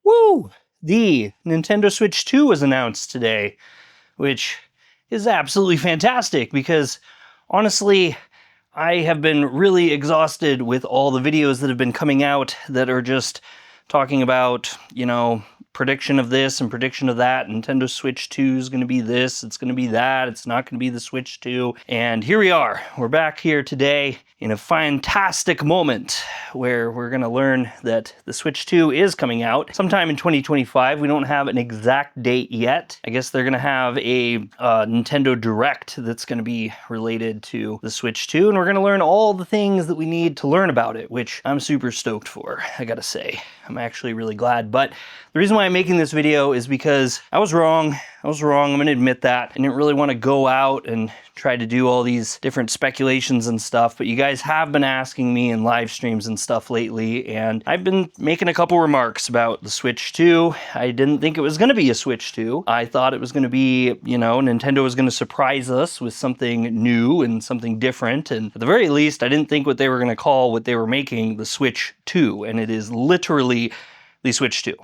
Woo! The Nintendo Switch 2 was announced today, which is absolutely fantastic because, honestly, I have been really exhausted with all the videos that have been coming out that are just talking about, prediction of this and prediction of that. Nintendo Switch 2 is going to be this, it's going to be that, it's not going to be the Switch 2. And here we are. We're back here today in a fantastic moment where we're going to learn that the Switch 2 is coming out sometime in 2025. We don't have an exact date yet. I guess they're going to have a Nintendo Direct that's going to be related to the Switch 2, and we're going to learn all the things that we need to learn about it, which I'm super stoked for, I gotta say. I'm actually really glad. But the reason why I'm making this video is because I was wrong. I'm going to admit that. I didn't really want to go out and try to do all these different speculations and stuff, but you guys have been asking me in live streams and stuff lately, and I've been making a couple remarks about the Switch 2. I didn't think it was going to be a Switch 2. I thought it was going to be, Nintendo was going to surprise us with something new and something different, and at the very least, I didn't think what they were going to call what they were making the Switch 2, and it is literally the Switch 2.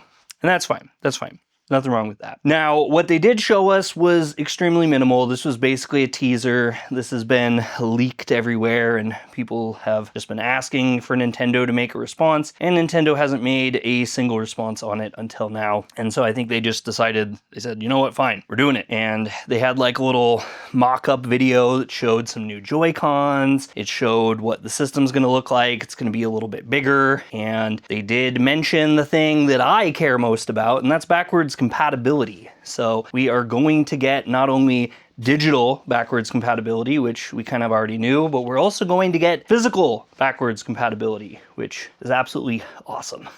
And that's fine. That's fine. Nothing wrong with that. Now, what they did show us was extremely minimal. This was basically a teaser. This has been leaked everywhere, and people have just been asking for Nintendo to make a response, and Nintendo hasn't made a single response on it until now. And so I think they just decided, they said, you know what, fine, we're doing it. And they had like a little mock-up video that showed some new Joy-Cons. It showed what the system's gonna look like. It's gonna be a little bit bigger, and they did mention the thing that I care most about, and that's backwards compatibility. So we are going to get not only digital backwards compatibility, which we kind of already knew, but we're also going to get physical backwards compatibility, which is absolutely awesome.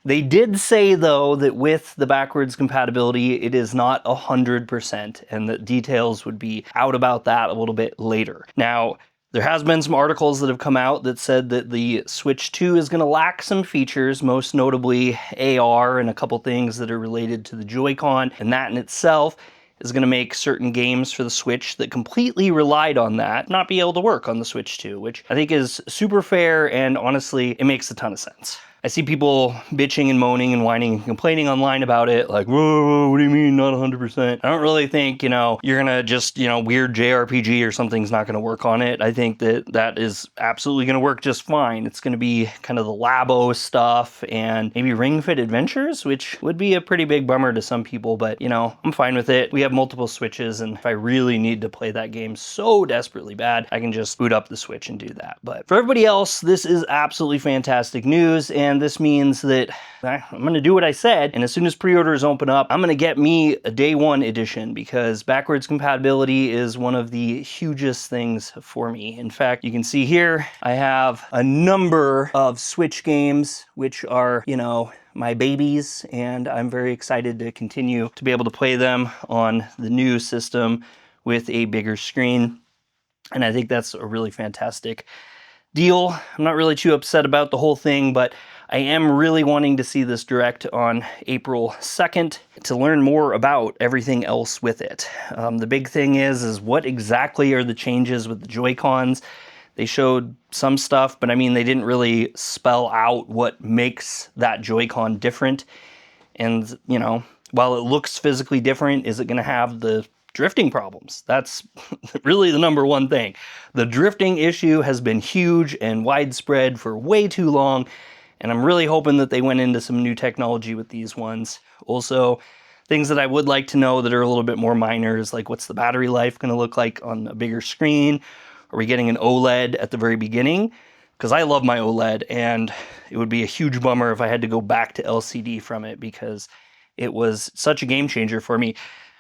They did say, though, that with the backwards compatibility, it is not 100%, and that details would be out about that a little bit later. Now, there has been some articles that have come out that said that the Switch 2 is going to lack some features, most notably AR and a couple things that are related to the Joy-Con, and that in itself is going to make certain games for the Switch that completely relied on that not be able to work on the Switch 2, which I think is super fair, and honestly, it makes a ton of sense. I see people bitching and moaning and whining and complaining online about it, like, whoa, what do you mean not 100%? I don't really think, you're gonna just, weird JRPG or something's not gonna work on it. I think that is absolutely gonna work just fine. It's gonna be kind of the Labo stuff and maybe Ring Fit Adventures, which would be a pretty big bummer to some people, but, I'm fine with it. We have multiple Switches, and if I really need to play that game so desperately bad, I can just boot up the Switch and do that. But for everybody else, this is absolutely fantastic news, and this means that I'm going to do what I said, and as soon as pre-orders open up, I'm going to get me a day one edition, because backwards compatibility is one of the hugest things for me. In fact, you can see here, I have a number of Switch games, which are, my babies, and I'm very excited to continue to be able to play them on the new system with a bigger screen, and I think that's a really fantastic deal. I'm not really too upset about the whole thing, but I am really wanting to see this Direct on April 2nd to learn more about everything else with it. The big thing is what exactly are the changes with the Joy-Cons? They showed some stuff, but I mean, they didn't really spell out what makes that Joy-Con different. And, while it looks physically different, is it going to have the drifting problems? That's really the number one thing. The drifting issue has been huge and widespread for way too long, and I'm really hoping that they went into some new technology with these ones. Also, things that I would like to know that are a little bit more minor is like, what's the battery life going to look like on a bigger screen? Are we getting an OLED at the very beginning? Because I love my OLED, and it would be a huge bummer if I had to go back to LCD from it, because it was such a game changer for me.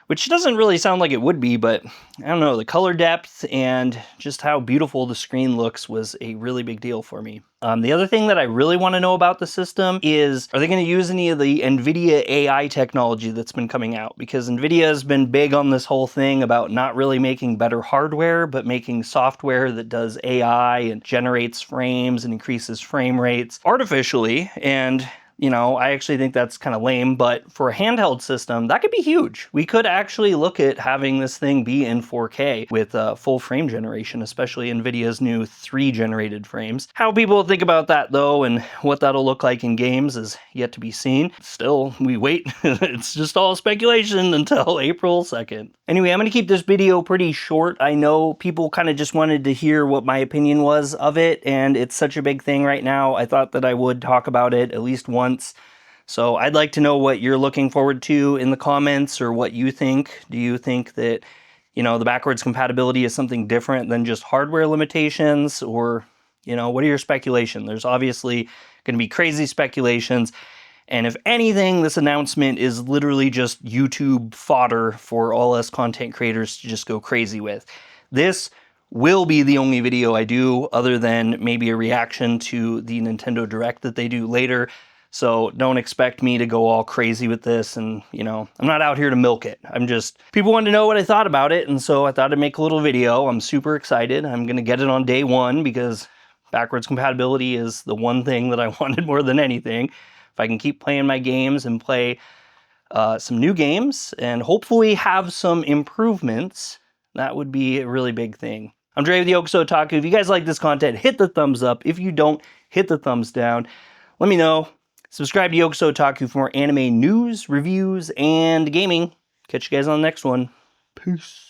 Which doesn't really sound like it would be, but I don't know, the color depth and just how beautiful the screen looks was a really big deal for me. The other thing that I really want to know about the system is, are they going to use any of the NVIDIA AI technology that's been coming out? Because NVIDIA has been big on this whole thing about not really making better hardware, but making software that does AI and generates frames and increases frame rates artificially, and you know, I actually think that's kind of lame, but for a handheld system, that could be huge. We could actually look at having this thing be in 4K with full frame generation, especially NVIDIA's new 3 generated frames. How people think about that though, and what that'll look like in games is yet to be seen. Still, we wait. It's just all speculation until April 2nd. Anyway, I'm going to keep this video pretty short. I know people kind of just wanted to hear what my opinion was of it, and it's such a big thing right now. I thought that I would talk about it at least once. So I'd like to know what you're looking forward to in the comments, or what you think. Do you think that, you know, the backwards compatibility is something different than just hardware limitations? Or, you know, what are your speculation? There's obviously going to be crazy speculations. And if anything, this announcement is literally just YouTube fodder for all us content creators to just go crazy with. This will be the only video I do, other than maybe a reaction to the Nintendo Direct that they do later. So don't expect me to go all crazy with this, and, you know, I'm not out here to milk it. I'm just, people wanted to know what I thought about it, and so I thought I'd make a little video. I'm super excited. I'm going to get it on day one, because backwards compatibility is the one thing that I wanted more than anything. If I can keep playing my games and play some new games, and hopefully have some improvements, that would be a really big thing. I'm Dre with the Otaku. If you guys like this content, hit the thumbs up. If you don't, hit the thumbs down. Let me know. Subscribe to Otaku for more anime news, reviews, and gaming. Catch you guys on the next one. Peace.